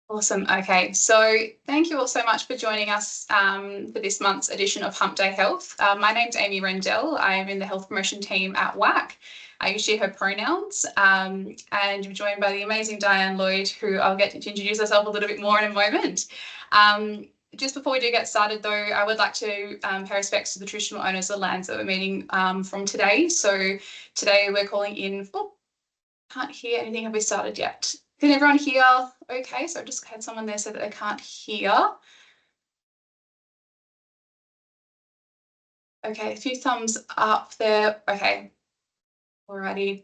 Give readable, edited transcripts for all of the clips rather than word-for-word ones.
Awesome. Okay, so thank you all so much for joining us for this month's edition of Hump Day Health. My name's Amy Rendell. I am in the health promotion team at WAAC. I use she, her pronouns, and you're joined by the amazing Diane Lloyd, who I'll get to introduce herself a little bit more in a moment. Just before we do get started, though, I would like to pay respects to the traditional owners of the lands that we're meeting from today. So today we're calling in, can't hear anything. Have we started yet? Can everyone hear okay? So I just had someone there say that they can't hear. Okay, a few thumbs up there. Okay, alrighty.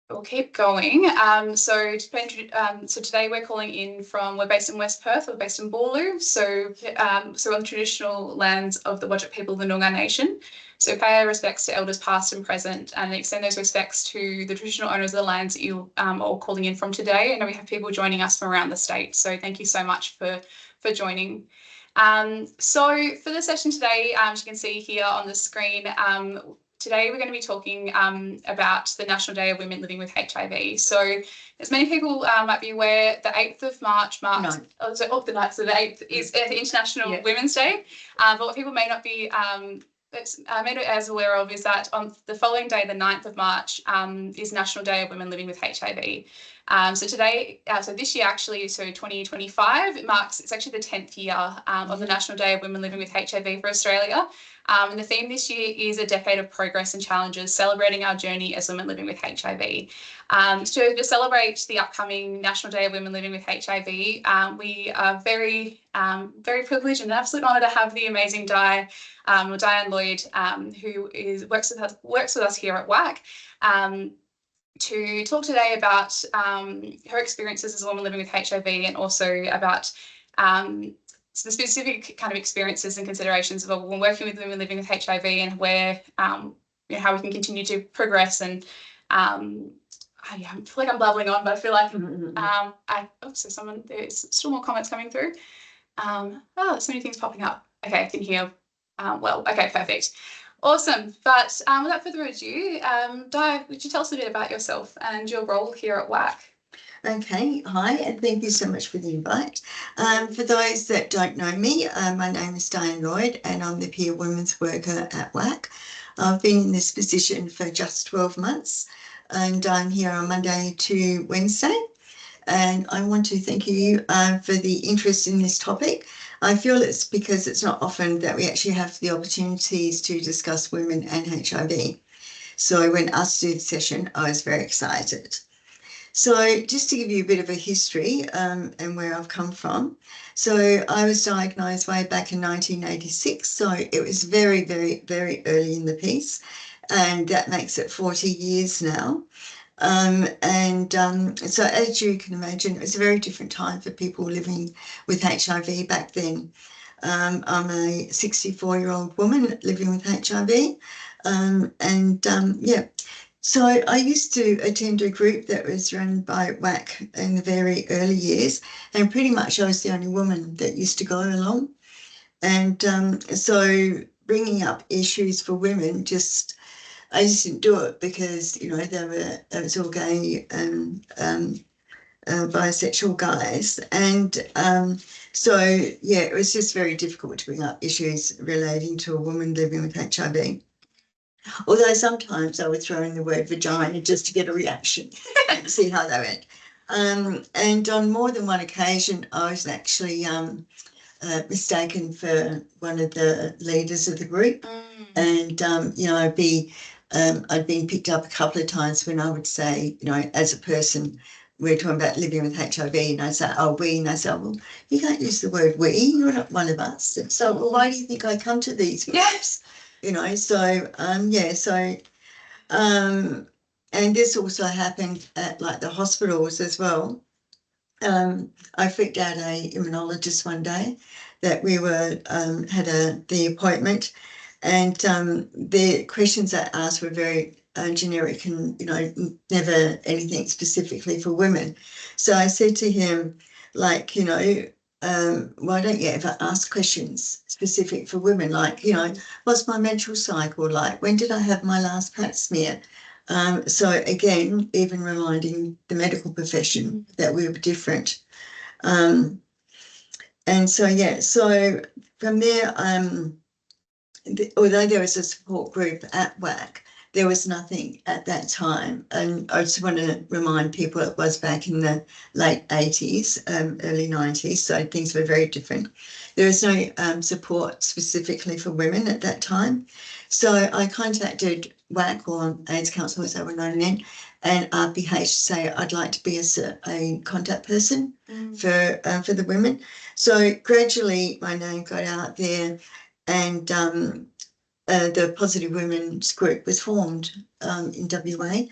We'll keep going. So today we're calling in from, we're based in West Perth, we're based in Boorloo. So on the traditional lands of the Whadjuk people of the Noongar Nation. So pay our respects to elders past and present and extend those respects to the traditional owners of the lands that you are all calling in from today. And we have people joining us from around the state. So thank you so much for joining. So for the session today, as you can see here on the screen, today we're going to be talking about the National Day of Women Living with HIV. So as many people might be aware, the 8th of March marks, the 8th is the International Women's Day. But what people may not be made as aware of is that on the following day, the 9th of March, is National Day of Women Living with HIV. So this year actually, so 2025, it's actually the 10th year of the National Day of Women Living with HIV for Australia. And the theme this year is a decade of progress and challenges, celebrating our journey as women living with HIV. So to celebrate the upcoming National Day of Women Living with HIV, we are very, very privileged and an absolute honour to have the amazing Diane Lloyd, who works with us here at WAAC. To talk today about her experiences as a woman living with HIV and also about the specific kind of experiences and considerations of a woman working with women living with HIV and where, how we can continue to progress. And I feel like I'm babbling on, but I feel like there's still more comments coming through. There's so many things popping up. Okay, I can hear well. Okay, perfect. Awesome. But without further ado, Di, would you tell us a bit about yourself and your role here at WAAC? Okay, hi, and thank you so much for the invite. For those that don't know me, my name is Diane Lloyd and I'm the peer women's worker at WAAC. I've been in this position for just 12 months and I'm here on Monday to Wednesday. And I want to thank you for the interest in this topic. I feel it's because it's not often that we actually have the opportunities to discuss women and HIV. So when asked to do the session, I was very excited. So just to give you a bit of a history and where I've come from. So I was diagnosed way back in 1986. So it was very, very, very early in the piece. And that makes it 40 years now. So as you can imagine, it was a very different time for people living with HIV back then. I'm a 64-year-old woman living with HIV. So I used to attend a group that was run by WAAC in the very early years, and pretty much I was the only woman that used to go along. And so bringing up issues for women, I just didn't do it because, it was all gay and bisexual guys. And it was just very difficult to bring up issues relating to a woman living with HIV. Although sometimes I would throw in the word vagina just to get a reaction and see how they went. And on more than one occasion, I was actually mistaken for one of the leaders of the group. And, I'd been picked up a couple of times when I would say, as a person, we're talking about living with HIV, and I say, oh, we, and I say, well, you can't use the word we, you're not one of us. And so, well, why do you think I come to these groups? And this also happened at like the hospitals as well. I freaked out a immunologist one day that we had the appointment, and the questions I asked were very generic and, never anything specifically for women. So I said to him, why don't you ever ask questions specific for women? Like, what's my menstrual cycle like? When did I have my last pap smear? So again, even reminding the medical profession that we were different. And so, yeah, so from there, although there was a support group at WAAC, there was nothing at that time. And I just want to remind people it was back in the late 80s, early 90s, so things were very different. There was no support specifically for women at that time. So I contacted WAAC, or AIDS Council as they were known then, and RPH to say I'd like to be a contact person for the women. So gradually my name got out there, and the Positive Women's Group was formed in WA.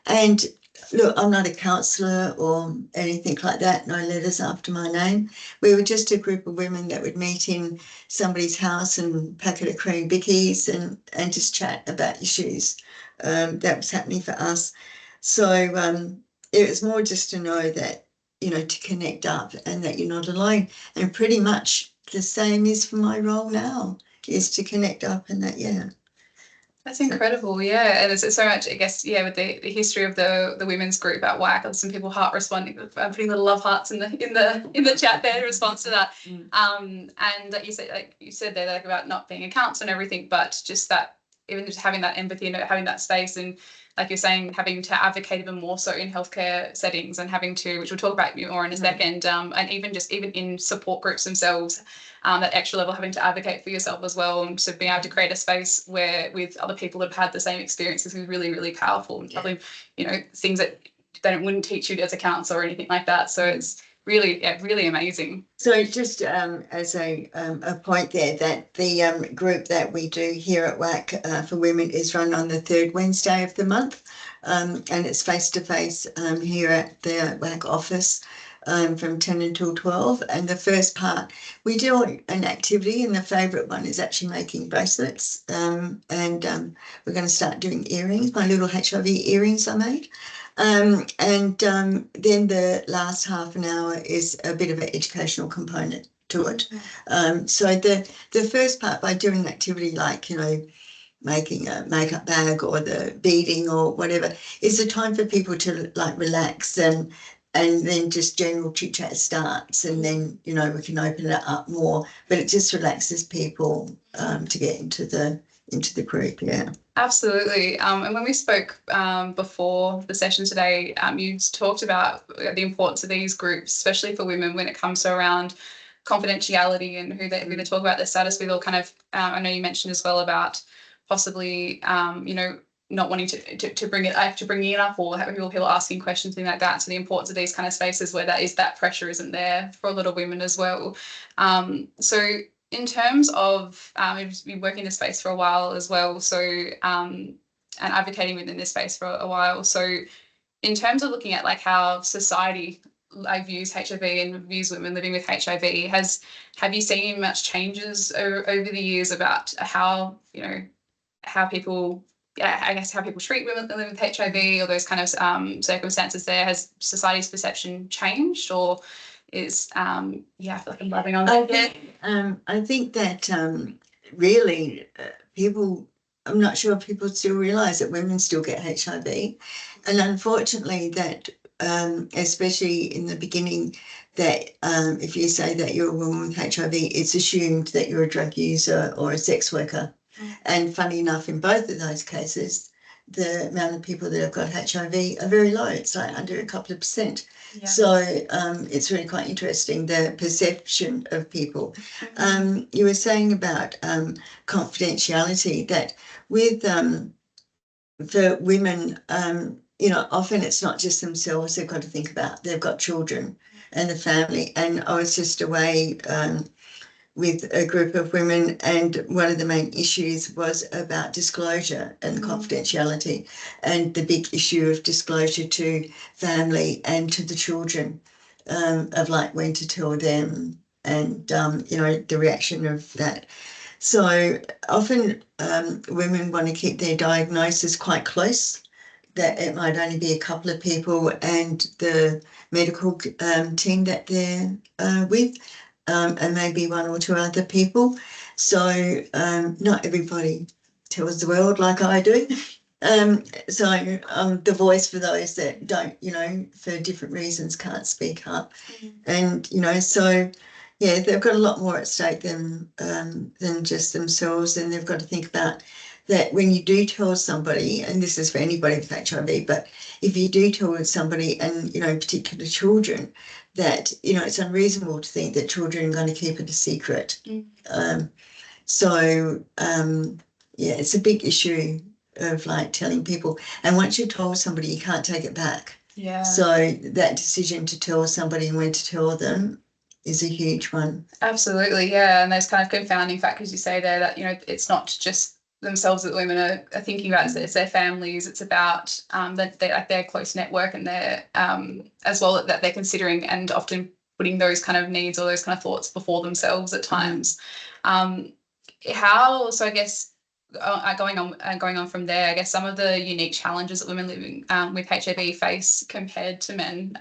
And look, I'm not a counsellor or anything like that, no letters after my name. We were just a group of women that would meet in somebody's house and packet of cream bickies and just chat about issues that was happening for us. So it was more just to know that, you know, to connect up and that you're not alone. And pretty much the same is for my role now, is to connect up and that, yeah. That's incredible, yeah. And it's so much, I guess, yeah, with the history of the women's group at WAAC, there's some people heart responding, putting little love hearts in the chat there in response to that. And you said there, like, about not being a counsellor and everything, but just that, even just having that empathy and having that space, and like you're saying, having to advocate even more so in healthcare settings, and having to, which we'll talk about more in a second, and even in support groups themselves, that extra level, having to advocate for yourself as well, and to be able to create a space where with other people that have had the same experiences is really, really powerful, and probably, you know, things that they wouldn't teach you as a counsellor or anything like that. So it's really, yeah, really amazing. So just as a point there, that the group that we do here at WAAC for women is run on the third Wednesday of the month, and it's face-to-face here at the WAAC office from 10 until 12. And the first part, we do an activity, and the favourite one is actually making bracelets, and we're going to start doing earrings, my little HIV earrings I made. Then the last half an hour is a bit of an educational component to it. So the first part, by doing an activity like, you know, making a makeup bag or the beading or whatever, is a time for people to like relax, and then just general chit chat starts, and then, you know, we can open it up more, but it just relaxes people to get into the group. Yeah. Absolutely. And when we spoke before the session today, you talked about the importance of these groups, especially for women, when it comes to around confidentiality and who they talk about their status with, or kind of, I know you mentioned as well about possibly, you know, not wanting to bring it up, or have people asking questions, things like that. So the importance of these kind of spaces where that pressure isn't there for a lot of women as well. So in terms of we've been working in this space for a while as well, so and advocating within this space for a while. So in terms of looking at like how society like views HIV and views women living with HIV, have you seen much changes over the years about how, you know, how people, I guess, how people treat women living with HIV, or those kind of circumstances there? Has society's perception changed, or is I feel like I'm blabbing on that. I think that really people, I'm not sure if people still realise that women still get HIV, and unfortunately that especially in the beginning, that if you say that you're a woman with HIV, it's assumed that you're a drug user or a sex worker. And funny enough, in both of those cases, the amount of people that have got HIV are very low. It's like under a couple of %. Yeah. So it's really quite interesting, the perception of people. You were saying about confidentiality, that with for women, you know, often it's not just themselves they've got to think about. They've got children and the family. And I was just away with a group of women, and one of the main issues was about disclosure and confidentiality, and the big issue of disclosure to family and to the children, of like when to tell them, and you know, the reaction of that. So often women want to keep their diagnosis quite close, that it might only be a couple of people and the medical team that they're with, and maybe one or two other people. So not everybody tells the world like I do. So I'm the voice for those that don't, for different reasons can't speak up. And, so yeah, they've got a lot more at stake than just themselves. And they've got to think about that when you do tell somebody, and this is for anybody with HIV, but if you do tell somebody, and, particular children, that, it's unreasonable to think that children are going to keep it a secret. So yeah, it's a big issue of like telling people. And once you've told somebody, you can't take it back. Yeah. So that decision to tell somebody and when to tell them is a huge one. Absolutely, yeah. And those kind of confounding factors you say there, that, it's not just themselves that the women are thinking about, it's their families, it's about their close network and their as well, that they're considering and often putting those kind of needs or those kind of thoughts before themselves at times. So I guess going on from there, I guess some of the unique challenges that women living with HIV face compared to men,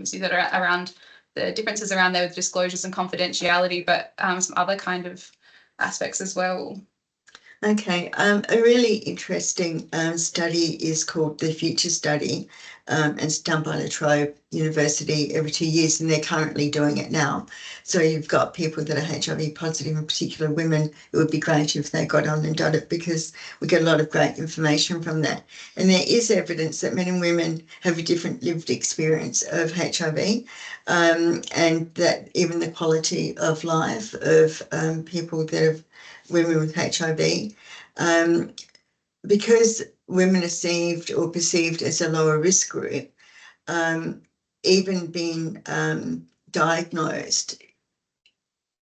so that are around the differences around there with disclosures and confidentiality, but some other kind of aspects as well. Okay, a really interesting study is called the Future Study, and it's done by La Trobe University every 2 years, and they're currently doing it now. So you've got people that are HIV positive, in particular women. It would be great if they got on and done it, because we get a lot of great information from that. And there is evidence that men and women have a different lived experience of HIV, and that even the quality of life of people that have women with HIV, because women are perceived as a lower risk group, even being diagnosed,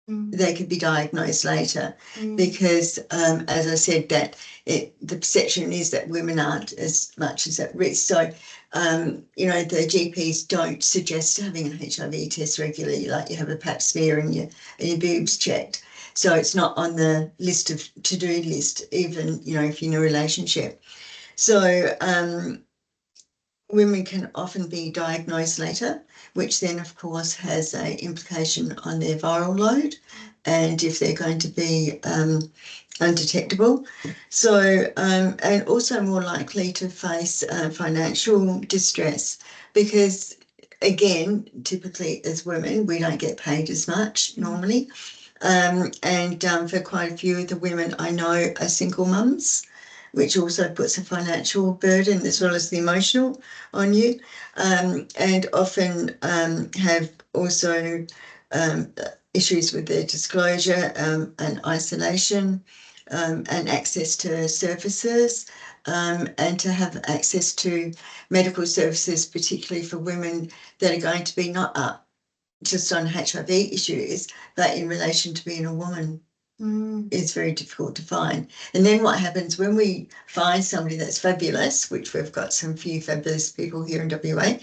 they could be diagnosed later, because as I said, that the perception is that women aren't as much as at risk. So the GPs don't suggest having a HIV test regularly, like you have a pap smear and your boobs checked. So it's not on the list of to-do list, even, if you're in a relationship. So women can often be diagnosed later, which then, of course, has an implication on their viral load and if they're going to be undetectable. So, and also more likely to face financial distress, because, again, typically as women, we don't get paid as much normally. And for quite a few of the women I know are single mums, which also puts a financial burden as well as the emotional on you, and often have also issues with their disclosure and isolation, and access to services, and to have access to medical services, particularly for women that are going to be not up just on HIV issues, but in relation to being a woman. It's very difficult to find. And then what happens when we find somebody that's fabulous, which we've got some few fabulous people here in WA,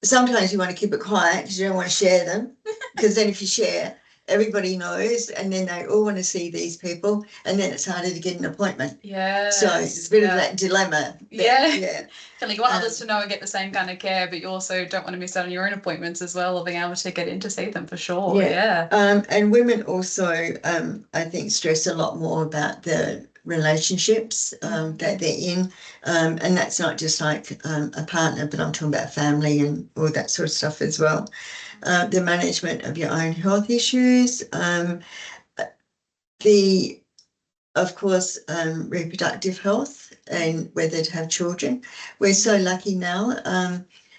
sometimes you want to keep it quiet because you don't want to share them, because then if you share, everybody knows, and then they all want to see these people, and then it's harder to get an appointment. Yeah. So it's a bit of that dilemma. Yeah. You want others to know and get the same kind of care, but you also don't want to miss out on your own appointments as well, or being able to get in to see them for sure. Yeah. And women also, I think, stress a lot more about the relationships that they're in, and that's not just like a partner, but I'm talking about family and all that sort of stuff as well. The management of your own health issues, of course, reproductive health and whether to have children. We're so lucky now.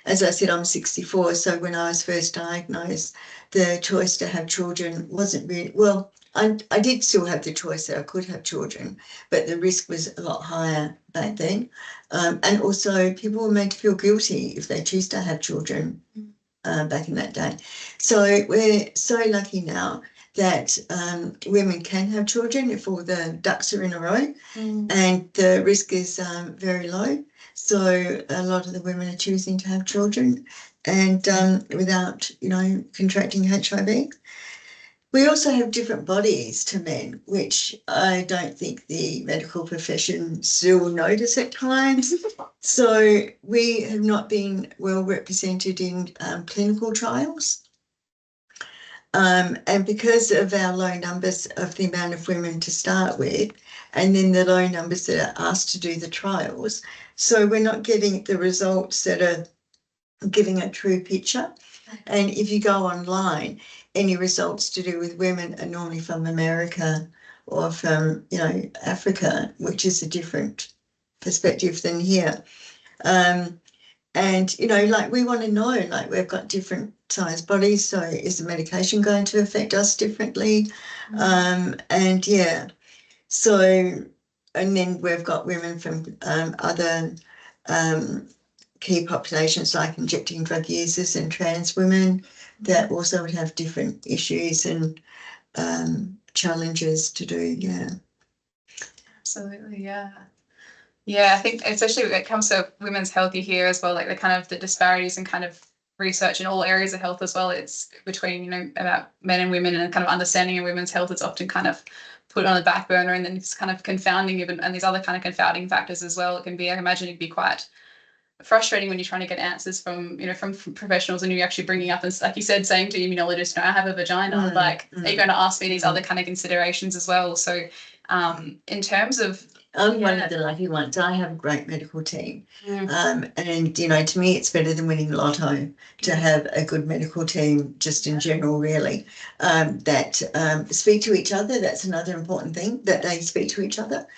As I said, I'm 64, so when I was first diagnosed, the choice to have children wasn't really, well, I did still have the choice that I could have children, but the risk was a lot higher back then. And also people were made to feel guilty if they choose to have children back in that day. So we're so lucky now that women can have children if all the ducks are in a row, and the risk is very low. So a lot of the women are choosing to have children and without, contracting HIV. We also have different bodies to men, which I don't think the medical profession still notice at times. So we have not been well represented in clinical trials. And because of our low numbers of the amount of women to start with, and then the low numbers that are asked to do the trials. So we're not getting the results that are giving a true picture. And if you go online, any results to do with women are normally from America or from, Africa, which is a different perspective than here. And, like we want to know, like we've got different size bodies. So is the medication going to affect us differently? And yeah, so, and then we've got women from other key populations like injecting drug users and trans women that also would have different issues and challenges to do. Yeah. Absolutely. Yeah. Yeah, I think especially when it comes to women's health, you hear as well, like the disparities and kind of research in all areas of health as well. It's between, about men and women, and kind of understanding of women's health is often kind of put on the back burner, and then it's kind of confounding even, and these other kind of confounding factors as well. It can be, I imagine it'd be quite frustrating when you're trying to get answers from professionals, and you're actually bringing up, as like you said, saying to immunologists, I have a vagina, are you going to ask me these other kind of considerations as well? So in terms of, I'm one of the lucky ones. I have a great medical team. And, to me, it's better than winning lotto to have a good medical team, just in general, really, that speak to each other. That's another important thing, that they speak to each other.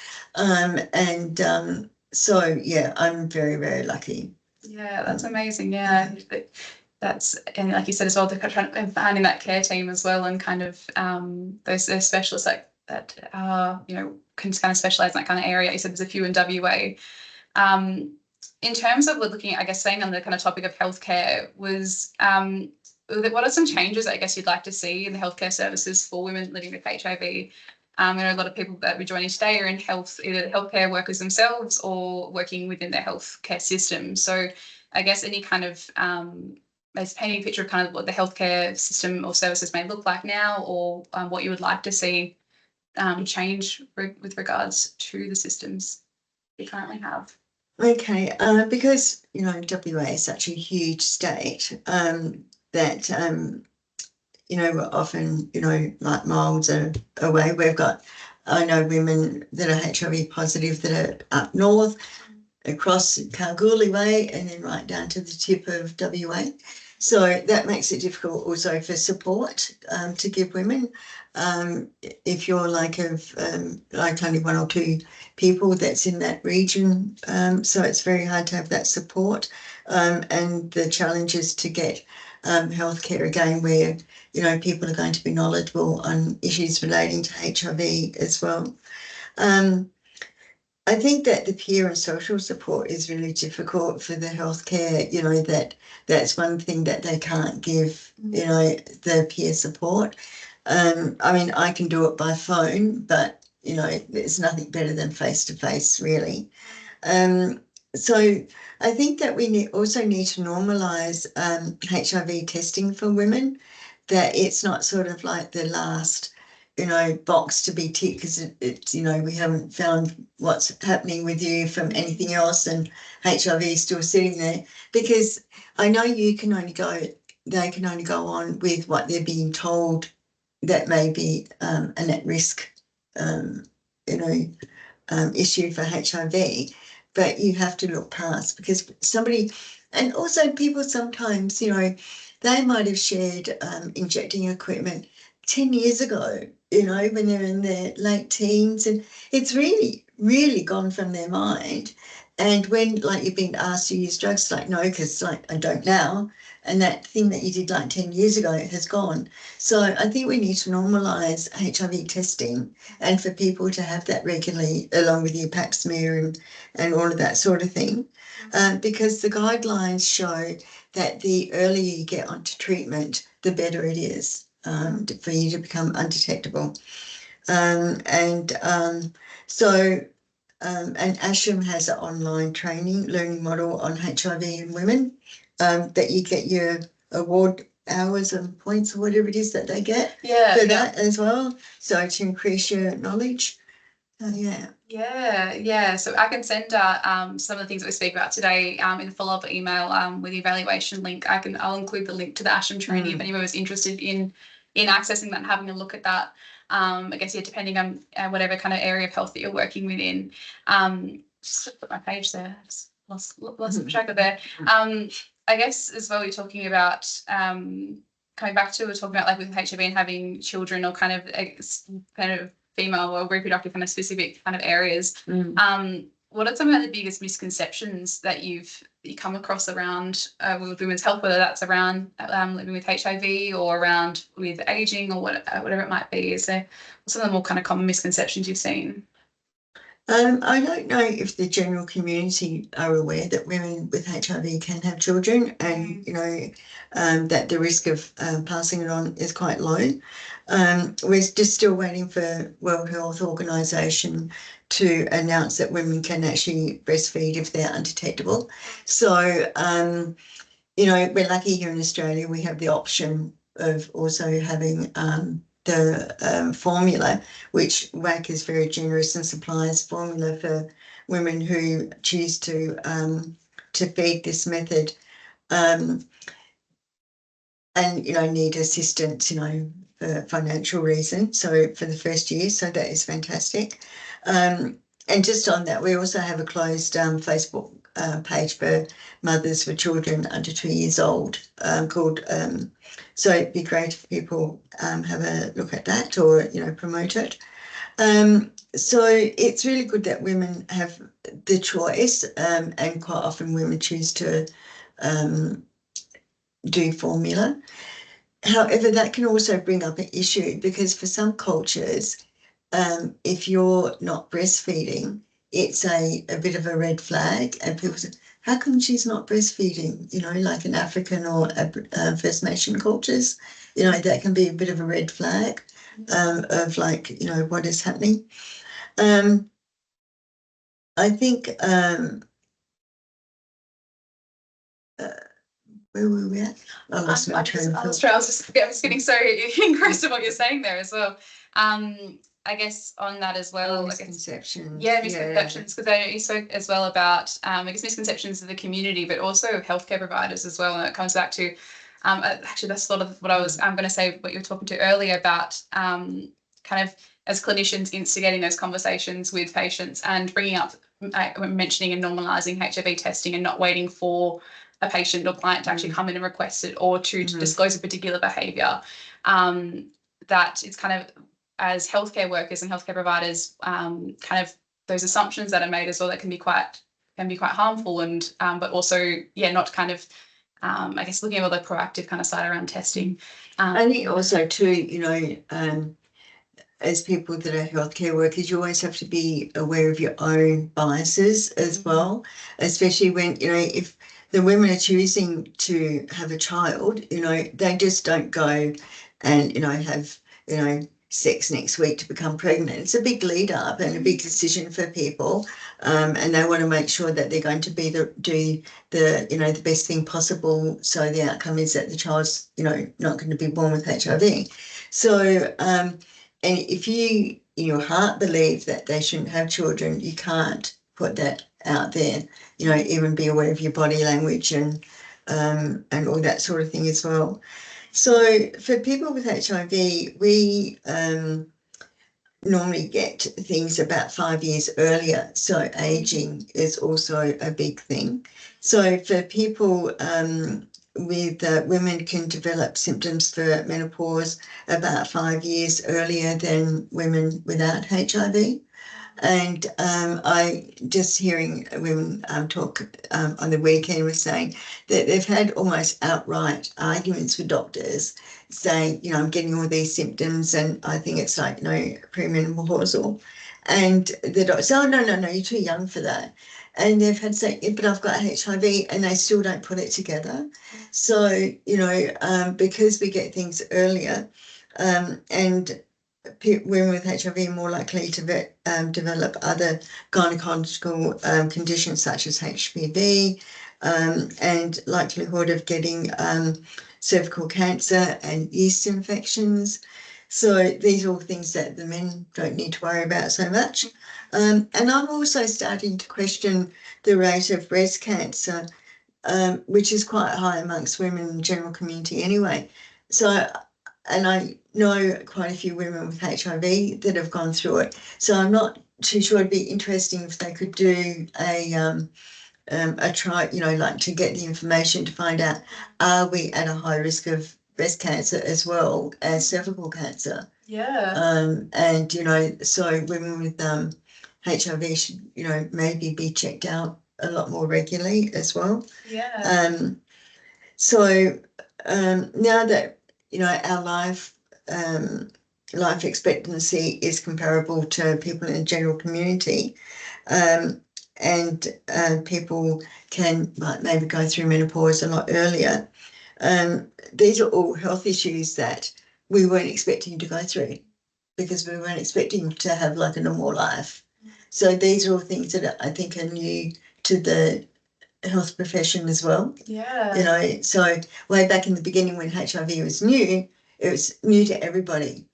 So, yeah, I'm very, very lucky. Yeah, that's amazing. Yeah, that's, and like you said as well, finding that care team as well, and kind of those specialists that are, can kind of specialize in that kind of area. You said there's a few in WA. In terms of looking, I guess, staying on the kind of topic of healthcare, what are some changes I guess you'd like to see in the healthcare services for women living with HIV? I know a lot of people that we're joining today are in either healthcare workers themselves or working within their healthcare system. So I guess any kind of painting a picture of kind of what the healthcare system or services may look like now, or what you would like to see change with regards to the systems we currently have. Okay, because WA is such a huge state that we're often like miles away. I know women that are HIV positive that are up north, across Kalgoorlie Way, and then right down to the tip of WA. So that makes it difficult also for support to give women. If you're like only one or two people that's in that region, so it's very hard to have that support, and the challenges to get healthcare again, where people are going to be knowledgeable on issues relating to HIV as well. I think that the peer and social support is really difficult for the healthcare, that's one thing that they can't give, the peer support. I can do it by phone, but, there's nothing better than face-to-face, really. So I think that we also need to normalise HIV testing for women, that it's not sort of like the last box to be ticked, because it's we haven't found what's happening with you from anything else, and HIV is still sitting there, because I know they can only go on with what they're being told that may be an at-risk issue for HIV, but you have to look past, because and also people sometimes they might have shared injecting equipment 10 years ago, when they're in their late teens, and it's really, really gone from their mind. And when you've been asked to use drugs, no, because I don't now. And that thing that you did 10 years ago has gone. So I think we need to normalise HIV testing, and for people to have that regularly, along with your pap smear and all of that sort of thing, because the guidelines show that the earlier you get onto treatment, the better it is. For you to become undetectable. And Ashram has an online learning model on HIV in women, that you get your award hours and points or whatever it is that they get for that as well. So to increase your knowledge. Yeah. So I can send out some of the things that we speak about today in a follow-up email with the evaluation link. I'll include the link to the Ashram training if anyone was interested in accessing that and having a look at that. I guess, yeah, depending on whatever kind of area of health that you're working within. Just put my page there. Just lost track of there. I guess as well, you're talking about coming back to, we're talking about like with HIV and having children or kind of female or reproductive kind of specific kind of areas. What are some of the biggest misconceptions that you come across around with women's health, whether that's around living with HIV or around with aging or whatever it might be? Is there some of the more kind of common misconceptions you've seen? I don't know if the general community are aware that women with HIV can have children, and that the risk of passing it on is quite low. We're just still waiting for World Health Organization to announce that women can actually breastfeed if they're undetectable. So, we're lucky here in Australia. We have the option of also having the formula, which WAAC is very generous and supplies formula for women who choose to feed this method, and need assistance, for financial reasons. So for the first year, so that is fantastic. And just on that, we also have a closed Facebook page for mothers for children under 2 years old called. So it'd be great if people have a look at that or promote it. So it's really good that women have the choice, and quite often women choose to do formula. However, that can also bring up an issue because for some cultures, if you're not breastfeeding, it's a bit of a red flag, and people say, how come she's not breastfeeding? Like in African or First Nation cultures, that can be a bit of a red flag of like, what is happening. I think, where were we at? I lost my train of thought. I was just getting so engrossed in what you're saying there as well. I guess on that as well, misconceptions. Misconceptions, because you spoke as well about misconceptions of the community, but also of healthcare providers as well. And it comes back to actually that's sort of what I was going to say, what you were talking to earlier about kind of as clinicians instigating those conversations with patients and bringing up, mentioning and normalising HIV testing and not waiting for a patient or client to actually come in and request it or to disclose a particular behaviour. That it's kind of, as healthcare workers and healthcare providers, kind of those assumptions that are made as well that can be quite harmful, and but also not kind of I guess looking at all the proactive kind of side around testing. I think also too, as people that are healthcare workers, you always have to be aware of your own biases as well, especially when if the women are choosing to have a child, they just don't go and have sex next week to become pregnant. It's a big lead up and a big decision for people, and they want to make sure that they're going to do the best thing possible, so the outcome is that the child's not going to be born with HIV. So and if you in your heart believe that they shouldn't have children, you can't put that out there. Even be aware of your body language and all that sort of thing as well. So for people with HIV, we normally get things about 5 years earlier. So aging is also a big thing. So for people with women can develop symptoms for menopause about 5 years earlier than women without HIV. And I just hearing women talk on the weekend was saying that they've had almost outright arguments with doctors saying, I'm getting all these symptoms and I think it's like, premenopausal. And the doctor said, oh, no, you're too young for that. And they've had to say, but I've got HIV, and they still don't put it together. So, because we get things earlier, and women with HIV are more likely to develop other gynecological conditions such as HPV, and likelihood of getting cervical cancer and yeast infections. So these are all things that the men don't need to worry about so much. And I'm also starting to question the rate of breast cancer, which is quite high amongst women in the general community anyway. So and I know quite a few women with HIV that have gone through it. So I'm not too sure. It'd be interesting if they could do a try, like to get the information to find out, are we at a high risk of breast cancer as well as cervical cancer? Yeah. And, so women with HIV should, maybe be checked out a lot more regularly as well. Yeah. So now that, our life expectancy is comparable to people in the general community, and people can maybe go through menopause a lot earlier. These are all health issues that we weren't expecting to go through because we weren't expecting to have like a normal life. So these are all things that I think are new to the health profession as well. Yeah. So way back in the beginning when HIV was new, it was new to everybody.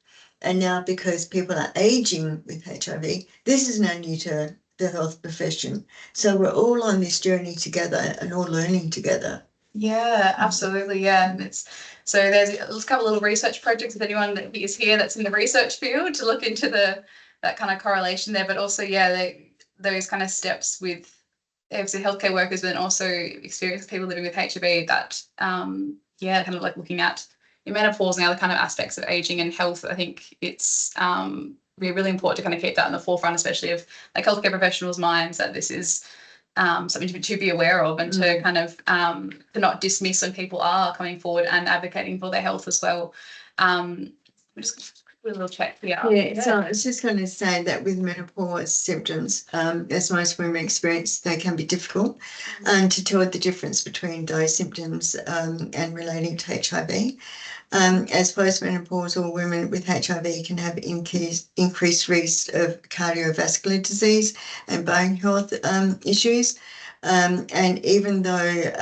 And now because people are aging with HIV, this is now new to the health profession. So we're all on this journey together and all learning together. Yeah, absolutely. Yeah. And there's a couple of little research projects if anyone that is here that's in the research field to look into that kind of correlation there, but also, those kind of steps with obviously healthcare workers, but then also experienced people living with HIV that, kind of like looking at your menopause and other kind of aspects of aging and health. I think it's really important to kind of keep that in the forefront, especially of like healthcare professionals' minds, that this is something to be aware of and to kind of to not dismiss when people are coming forward and advocating for their health as well. We're just a little check here. Yeah, so I was just going to say that with menopause symptoms, as most women experience, they can be difficult to tell the difference between those symptoms and relating to HIV. As postmenopausal women with HIV can have increased risk of cardiovascular disease and bone health issues. And even though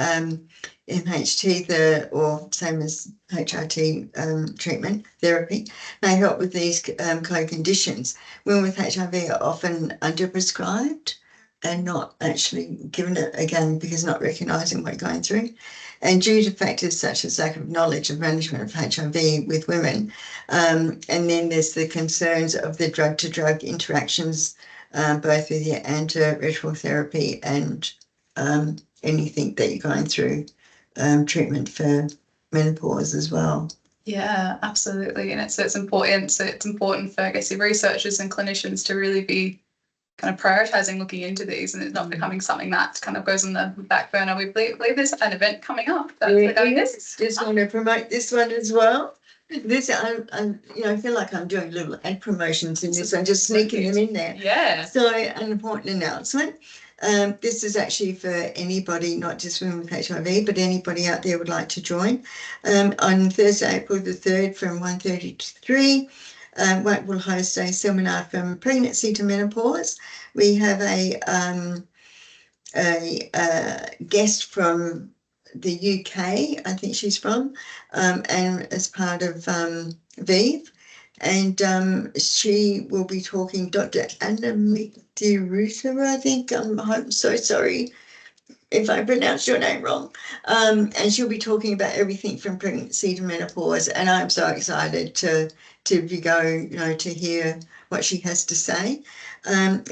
MHT, or same as HRT treatment, therapy, may help with these co-conditions, women with HIV are often underprescribed and not actually given it again because not recognising what they're going through. And due to factors such as lack of knowledge of management of HIV with women, and then there's the concerns of the drug-to-drug interactions, both with your antiretroviral therapy and anything that you're going through treatment for menopause as well. Yeah, absolutely. And it's important. So it's important for, I guess, the researchers and clinicians to really be kind of prioritising looking into these, and it's not becoming something that kind of goes on the back burner. We believe there's an event coming up. Just want to promote this one as well. This I feel like I'm doing little ad promotions in this. I'm just sneaking them in there. Yeah. So an important announcement. This is actually for anybody, not just women with HIV, but anybody out there would like to join. On Thursday, April the 3rd from 1:30 to 3, WAAC will host a seminar from pregnancy to menopause. We have a guest from the UK, I think she's from, and as part of VEEV. And she will be talking, Dr. Anna McDeruta, I think. I'm so sorry if I pronounced your name wrong. And she'll be talking about everything from pregnancy to menopause. And I'm so excited to go, to hear what she has to say.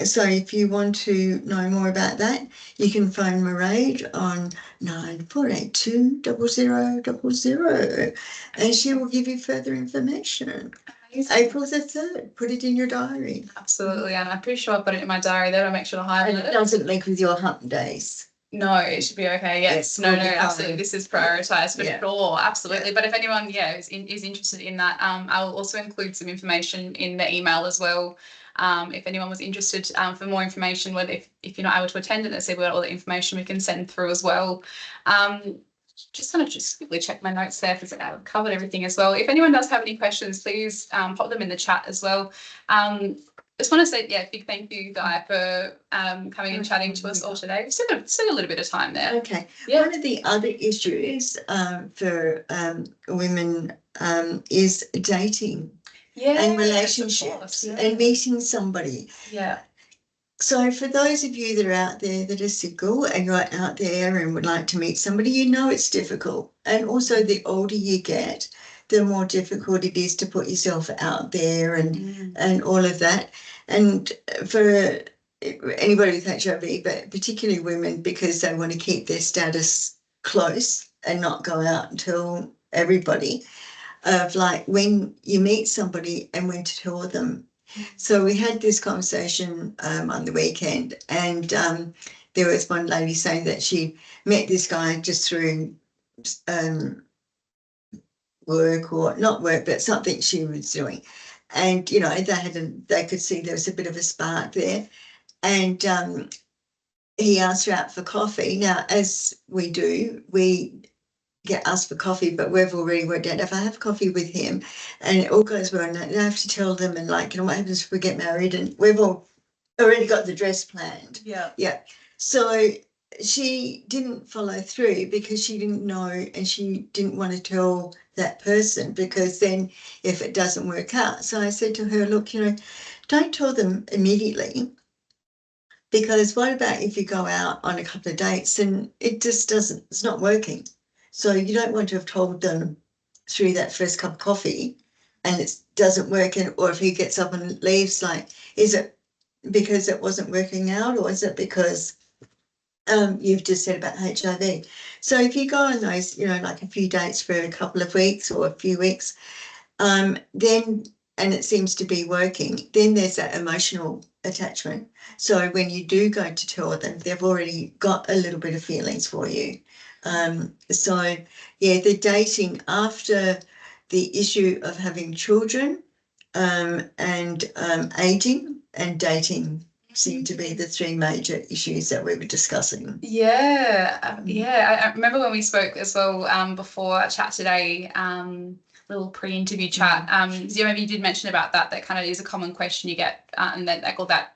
So if you want to know more about that, you can phone Mairead on 9482 0000, and she will give you further information. April the 3rd, put it in your diary. Absolutely, and I'm pretty sure I've got it in my diary there. I'll make sure to highlight it. It doesn't link with your hump days. No, it should be okay. Yes, no, absolutely. This is prioritised for sure. Absolutely. But if anyone, is interested in that, I'll also include some information in the email as well. If anyone was interested for more information, whether if you're not able to attend it, let's say we've got all the information we can send through as well. Just quickly check my notes there because I've covered everything as well. If anyone does have any questions, please pop them in the chat as well. Just want to say, big thank you, Di, for coming and chatting to us all today. We've still got a little bit of time there. Okay. Yeah. One of the other issues for women is dating and relationships and meeting somebody. Yeah. So for those of you that are out there that are single and you're out there and would like to meet somebody, it's difficult. And also the older you get, the more difficult it is to put yourself out there and all of that. And for anybody with HIV, but particularly women, because they want to keep their status close and not go out and tell everybody, of like when you meet somebody and when to tell them. So we had this conversation on the weekend, and there was one lady saying that she met this guy just through work, or not work, but something she was doing. And, you know, they could see there was a bit of a spark there. And he asked her out for coffee. Now, as we do, we get asked for coffee, but we've already worked out if I have coffee with him and it all goes well, and I have to tell them, and like, you know, what happens if we get married, and we've all already got the dress planned. Yeah. So she didn't follow through because she didn't know, and she didn't want to tell that person, because then if it doesn't work out. So I said to her, look, you know, don't tell them immediately, because what about if you go out on a couple of dates and it just doesn't, it's not working. So you don't want to have told them through that first cup of coffee and it doesn't work. And, or if he gets up and leaves, like, is it because it wasn't working out, or is it because you've just said about HIV? So if you go on those, you know, like a few dates for a couple of weeks or a few weeks, then, and it seems to be working, then there's that emotional attachment. So when you do go to tell them, they've already got a little bit of feelings for you. So yeah, the dating after the issue of having children and aging and dating seem to be the three major issues that we were discussing. Yeah, I remember when we spoke as well before our chat today, little pre-interview chat. Yeah, maybe you did mention about that kind of is a common question you get, and that like all that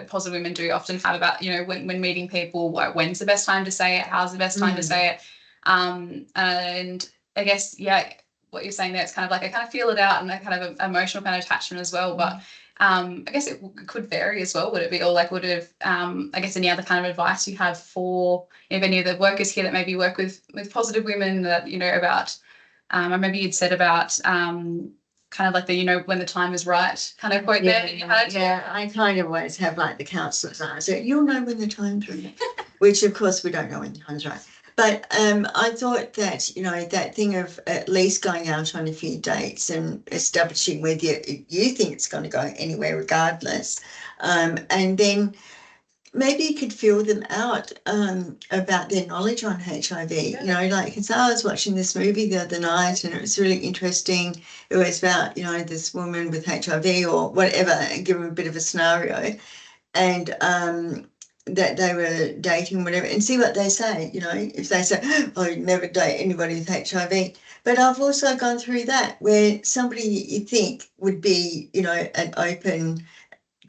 positive women do often have about, you know, when meeting people, when's the best time to say it, how's the best time to say it, and I guess, yeah, what you're saying there, it's kind of like I kind of feel it out and that kind of emotional kind of attachment as well, but I guess it could vary as well. Would it be, or like would it have, I guess, any other kind of advice you have for, you know, any of the workers here that maybe work with positive women, that, you know, about, or maybe you'd said about kind of like the, you know, when the time is right kind of quote there that you had. Yeah, I kind of always have like the counsellors answer, you'll know when the time's right, which of course we don't know when the time's right. But I thought that, you know, that thing of at least going out on a few dates and establishing whether you think it's going to go anywhere regardless, and then maybe you could feel them out about their knowledge on HIV. Yeah. You know, like, because I was watching this movie the other night and it was really interesting. It was about, you know, this woman with HIV or whatever, and give them a bit of a scenario, and that they were dating, whatever, and see what they say. You know, if they say, oh, you'd never date anybody with HIV. But I've also gone through that where somebody you think would be, you know, an open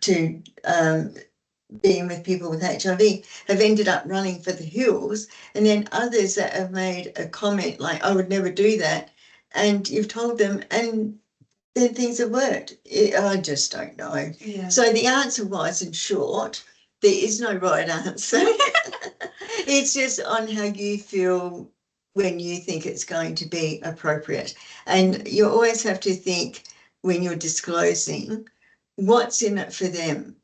to being with people with HIV have ended up running for the hills, and then others that have made a comment like, I would never do that, and you've told them and then things have worked. I just don't know. Yeah. So the answer was, in short, there is no right answer. It's just on how you feel when you think it's going to be appropriate. And you always have to think when you're disclosing, what's in it for them?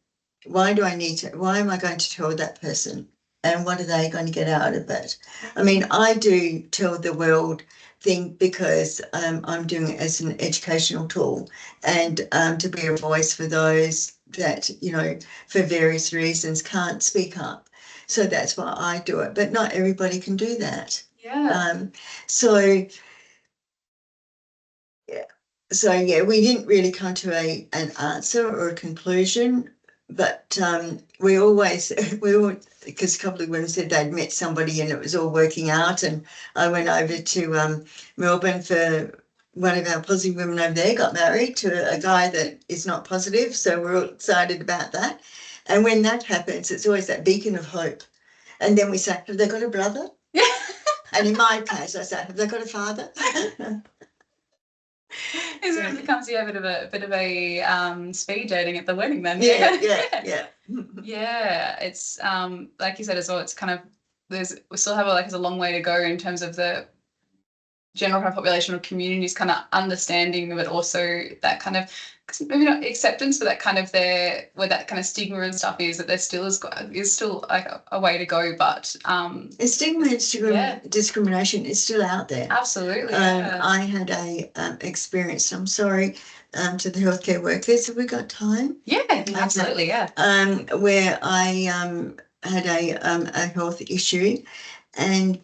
Why am I going to tell that person? And what are they going to get out of it? I mean, I do tell the world thing because I'm doing it as an educational tool and to be a voice for those that, you know, for various reasons can't speak up. So that's why I do it. But not everybody can do that. Yeah. So yeah, we didn't really come to an answer or a conclusion. But we always, because a couple of women said they'd met somebody and it was all working out. And I went over to Melbourne for one of our positive women over there, got married to a guy that is not positive. So we're all excited about that. And when that happens, it's always that beacon of hope. And then we say, have they got a brother? And in my case, I say, have they got a father? It becomes a bit of a speed dating at the wedding then. Yeah. Yeah, it's like you said as well, it's kind of, we still have a long way to go in terms of the general kind of population or community's kind of understanding, but also that kind of, maybe not acceptance, but that kind of where that kind of stigma and stuff is, that there still is still like a way to go, but stigma and discrimination is still out there. Absolutely. I had a experience, I'm sorry, to the healthcare workers. Have we got time? Yeah, absolutely, yeah. Where I had a health issue, and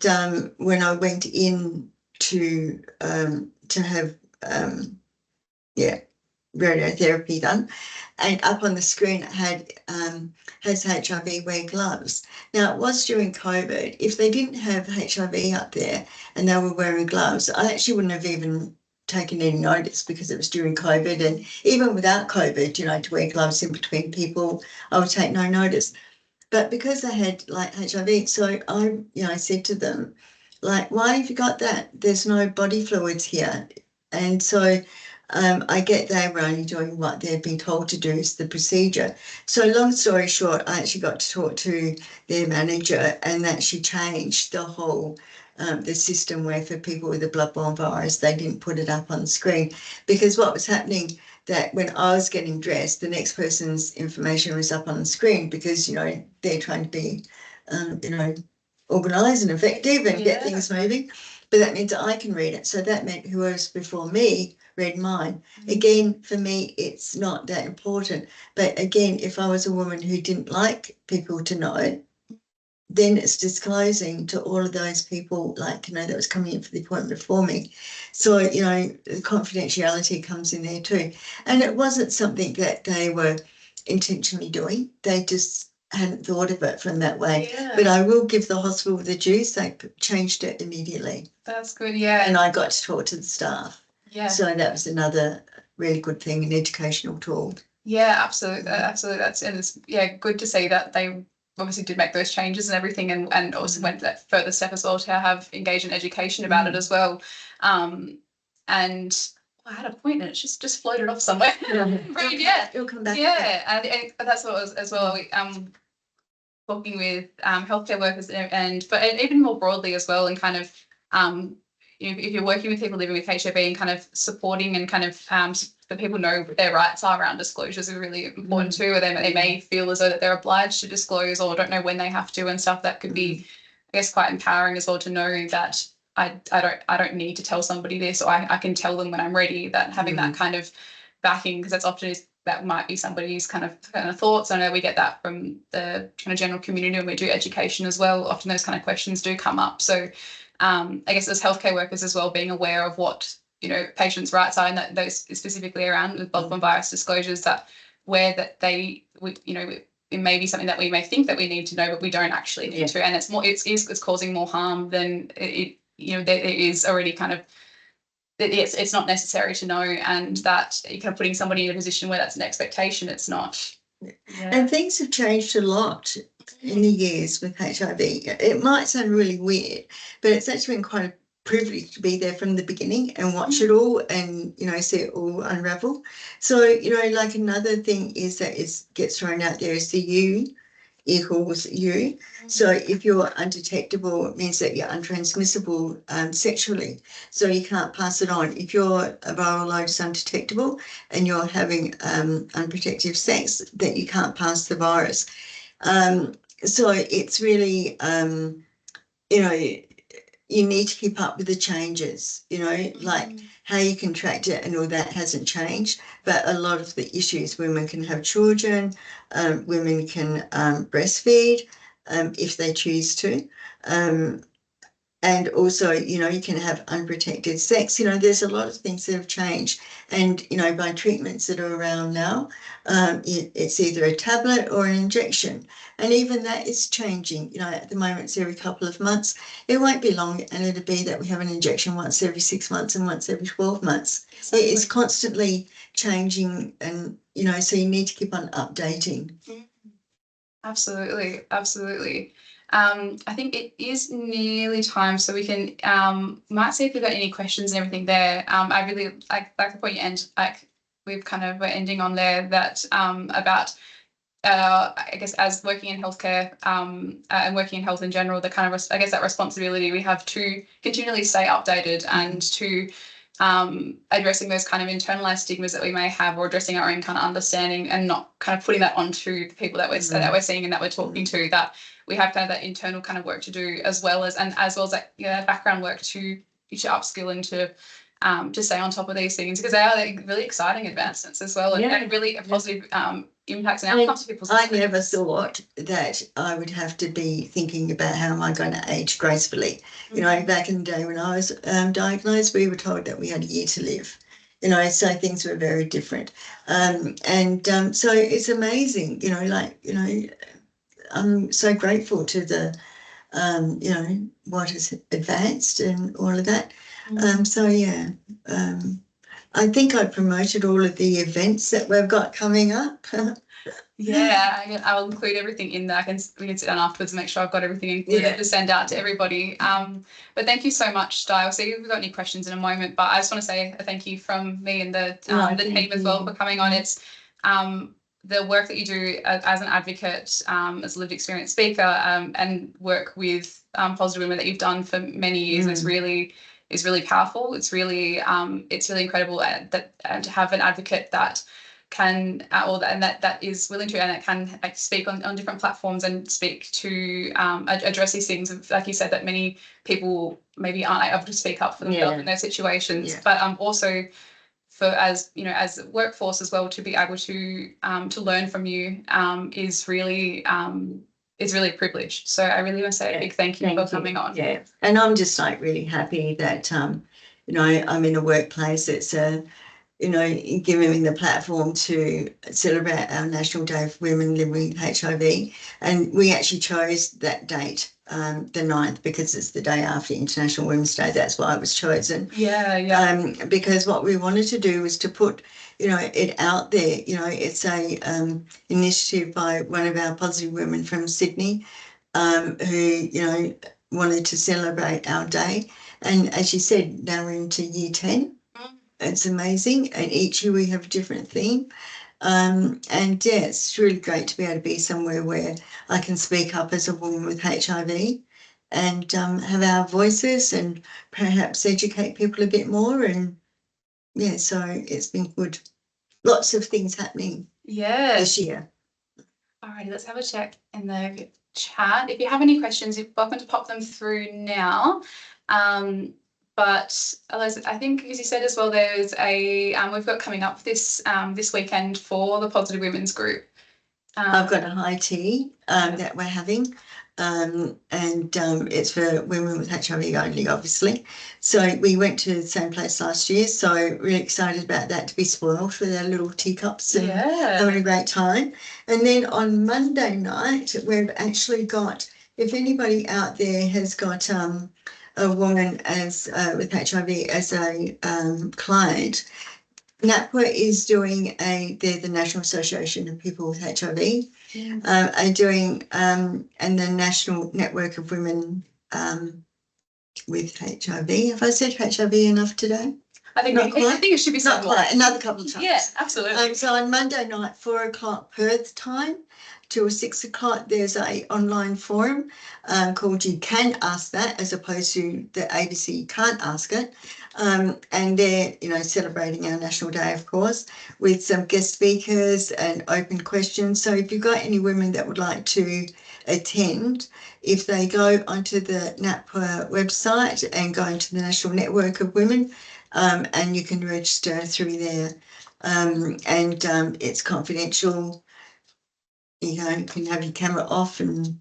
when I went in to have radiotherapy done, and up on the screen it had has HIV, wear gloves. Now, it was during COVID. If they didn't have HIV up there and they were wearing gloves, I actually wouldn't have even taken any notice, because it was during COVID. And even without COVID, to wear gloves in between people, I would take no notice. But because they had like HIV, so I said to them, like, why have you got that? There's no body fluids here. And so I get they were only doing what they'd been told to do, is the procedure. So long story short, I actually got to talk to their manager, and that she changed the whole the system, where for people with a bloodborne virus, they didn't put it up on the screen, because what was happening, that when I was getting dressed, the next person's information was up on the screen, because, they're trying to be, organised and effective and get things moving. But that means I can read it. So that meant whoever was before me read mine. Again, for me, it's not that important. But again, if I was a woman who didn't like people to know, then it's disclosing to all of those people, like, that was coming in for the appointment before me. So, the confidentiality comes in there too. And it wasn't something that they were intentionally doing. They just hadn't thought of it from that way. Yeah. But I will give the hospital the juice. They changed it immediately. That's good, yeah. And I got to talk to the staff. Yeah. So that was another really good thing, an educational tool. Yeah, absolutely. Absolutely. It's good to see that they obviously did make those changes and everything, and also went that further step as well to have engaged in education about it as well. And I had a point and it just floated off somewhere. It'll come back. Yeah, and that's what was as well. Talking with healthcare workers but even more broadly as well, and kind of if you're working with people living with HIV, and kind of supporting and kind of that people know what their rights are around disclosures is really important too. Or they may feel as though that they're obliged to disclose, or don't know when they have to and stuff. That could be, I guess, quite empowering as well, to know that I don't need to tell somebody this, or I can tell them when I'm ready. That having that kind of backing, because that's often that might be somebody's kind of thoughts. I know we get that from the kind of general community when we do education as well. Often those kind of questions do come up. So I guess as healthcare workers as well, being aware of what patients' rights are, and that those specifically around with bloodborne virus disclosures, that where that it may be something that we may think that we need to know, but we don't actually need to, and it's causing more harm than it there is already kind of. It's not necessary to know, and that you're kind of putting somebody in a position where that's an expectation. It's not. Yeah. And things have changed a lot in the years with HIV. It might sound really weird, but it's actually been quite a privilege to be there from the beginning and watch it all, and see it all unravel. So like another thing is that it gets thrown out there is the U equals U. So if you're undetectable, it means that you're untransmissible sexually, so you can't pass it on. If your viral load is undetectable and you're having unprotected sex, that you can't pass the virus. So it's really you need to keep up with the changes, like how you contract it and all that hasn't changed. But a lot of the issues, women can have children, women can breastfeed if they choose to. And also, you can have unprotected sex. There's a lot of things that have changed. And, by treatments that are around now, it's either a tablet or an injection. And even that is changing. At the moment, it's every couple of months. It won't be long, and it'll be that we have an injection once every 6 months and once every 12 months. Exactly. It is constantly changing, and, so you need to keep on updating. Absolutely, absolutely. I think it is nearly time, so we can might see if we've got any questions and everything there. I really like the point you end, like we're ending on there, that about I guess as working in healthcare and working in health in general, the kind of, I guess, that responsibility we have to continually stay updated and to addressing those kind of internalized stigmas that we may have, or addressing our own kind of understanding, and not kind of putting that onto the people that we're seeing and that we're talking to, that we have kind of that internal kind of work to do, as well as that, you know, background work to upskill and to stay on top of these things, because they are really exciting advancements as well, and really a positive impacts and outcomes for people's lives. I never thought that I would have to be thinking about how am I going to age gracefully. You know, back in the day when I was diagnosed, we were told that we had a year to live. You know, so things were very different. So it's amazing, you know, like, you know, I'm so grateful to the, you know, what has advanced and all of that. I think I promoted all of the events that we've got coming up. Yeah, I'll include everything in there. We can sit down afterwards and make sure I've got everything included to send out to everybody. But thank you so much, Di. I'll see if we've got any questions in a moment, but I just want to say a thank you from me and the team as well for coming on. It's the work that you do as an advocate, as a lived experience speaker, and work with positive women that you've done for many years is really powerful. It's really incredible that to have an advocate that can that is willing to, and that can speak on different platforms and speak to address these things, like you said, that many people maybe aren't able to speak up for themselves in those situations, but also for, as you know, as a workforce as well, to be able to learn from you is really a privilege. So I really want to say a big thank you for coming on. Yeah, and I'm just like really happy that you know, I'm in a workplace that's you know, giving me the platform to celebrate our National Day of Women Living with HIV. And we actually chose that date, the 9th, because it's the day after International Women's Day. That's why it was chosen. Because what we wanted to do was to put, you know, it out there. You know, it's a initiative by one of our positive women from Sydney, who, you know, wanted to celebrate our day. And as you said, now we're into year 10. It's amazing, and each year we have a different theme. And yeah, it's really great to be able to be somewhere where I can speak up as a woman with HIV and have our voices and perhaps educate people a bit more. And yeah, so it's been good. Lots of things happening this year. Alrighty, let's have a check in the chat. If you have any questions, you're welcome to pop them through now. But I think, as you said as well, there's a we've got coming up this weekend for the Positive Women's Group. I've got a high tea that we're having, and it's for women with HIV only, obviously. So we went to the same place last year, so really excited about that, to be spoiled with our little teacups and having a great time. And then on Monday night, we've actually got, if anybody out there has got a woman as with HIV as a client, NAPWA is doing they're the National Association of People with HIV, are doing, and the National Network of Women with HIV. Have I said HIV enough today? I think it should be not quite. Another couple of times. Yeah, absolutely. So on Monday night, 4 o'clock Perth time till 6 o'clock, there's a online forum called You Can Ask That, as opposed to the ABC You Can't Ask It. And they're, you know, celebrating our National Day, of course, with some guest speakers and open questions. So if you've got any women that would like to attend, if they go onto the NAPWA website and go into the National Network of Women, and you can register through there, and it's confidential. You know, you can have your camera off and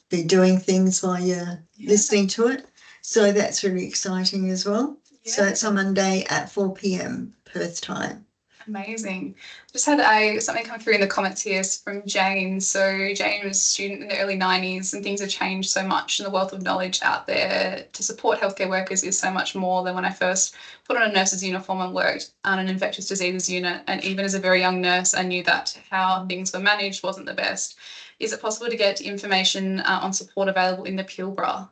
be doing things while you're listening to it. So that's really exciting as well. So it's on Monday at 4 p.m. Perth time. Amazing. Just had something come through in the comments here from Jane. So Jane was a student in the early 90s, and things have changed so much, and the wealth of knowledge out there to support healthcare workers is so much more than when I first put on a nurse's uniform and worked on an infectious diseases unit. And even as a very young nurse, I knew that how things were managed wasn't the best. Is it possible to get information on support available in the Pilbara?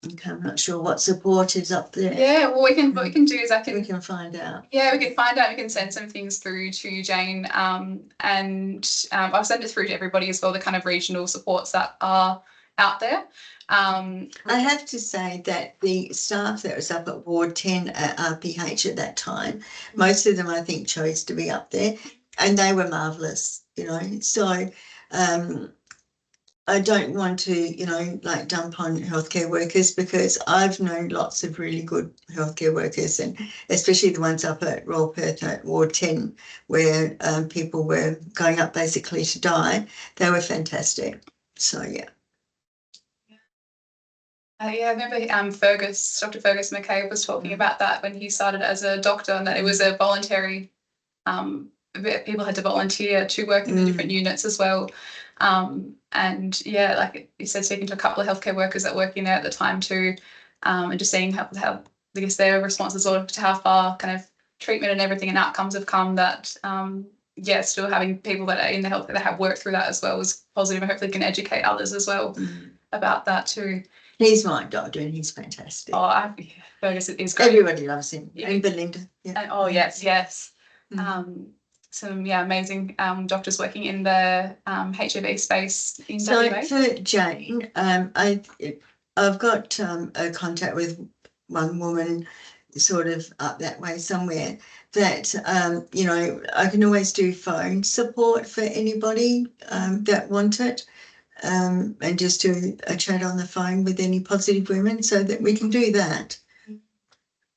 Okay, I'm not sure what support is up there. Yeah, well, what we can do is we can find out. Yeah, we can find out. We can send some things through to Jane, and I'll send it through to everybody as well. The kind of regional supports that are out there. I have to say that the staff that was up at Ward 10 at RPH at that time, most of them I think chose to be up there, and they were marvellous, you know. So I don't want to, you know, like dump on healthcare workers, because I've known lots of really good healthcare workers, and especially the ones up at Royal Perth at Ward 10, where people were going up basically to die. They were fantastic. So, yeah. Yeah, I remember Dr. Fergus McCabe was talking about that when he started as a doctor, and that it was a voluntary, people had to volunteer to work in the different units as well. And yeah, like he said, speaking to a couple of healthcare workers that work in there at the time too, and just seeing how I guess their responses to how far kind of treatment and everything and outcomes have come, that yeah, still having people that are in the health that have worked through that as well was positive, and hopefully can educate others as well about that too. He's my doctor and he's fantastic. Oh, Fergus is great. Everybody loves him. And Belinda. Yeah. And, oh, yes. Some amazing doctors working in the HIV space in WA. So for Jane, I've got a contact with one woman sort of up that way somewhere that, you know, I can always do phone support for anybody that want it, and just do a chat on the phone with any positive women, so that we can do that.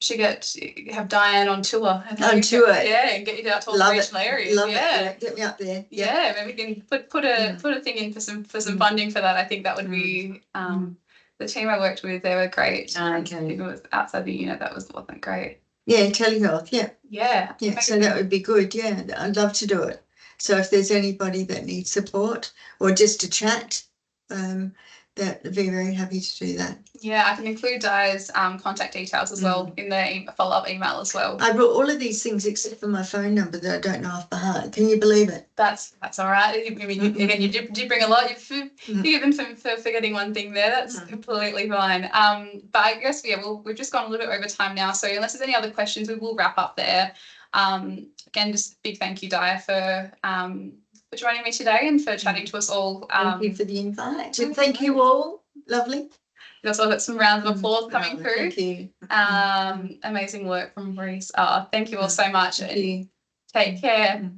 Should have Diane on tour. On tour. Yeah, and get you out to all the regional areas. Love it. Yeah, get me up there. Yeah, maybe we can put a thing in for some funding for that. I think that would be the team I worked with, they were great. Okay. If it was outside the unit, that wasn't great. Yeah, telehealth, yeah. Yeah. Yeah, so that would be good, yeah. I'd love to do it. So if there's anybody that needs support or just to chat, that would be very happy to do that. Yeah, I can include Di's contact details as well in the follow-up email as well. I brought all of these things except for my phone number that I don't know off by heart. Can you believe it? That's all right. I mean, again, you did bring a lot. You forgiven for forgetting one thing there. That's completely fine. But I guess, yeah, we've just gone a little bit over time now. So unless there's any other questions, we will wrap up there. Again, just a big thank you, Di, for joining me today and for chatting to us all. Thank you for the invite. And thank you all. Lovely. We also got some rounds of applause coming through. Thank you. Amazing work from Maurice. Thank you all so much. Thank you. Take care.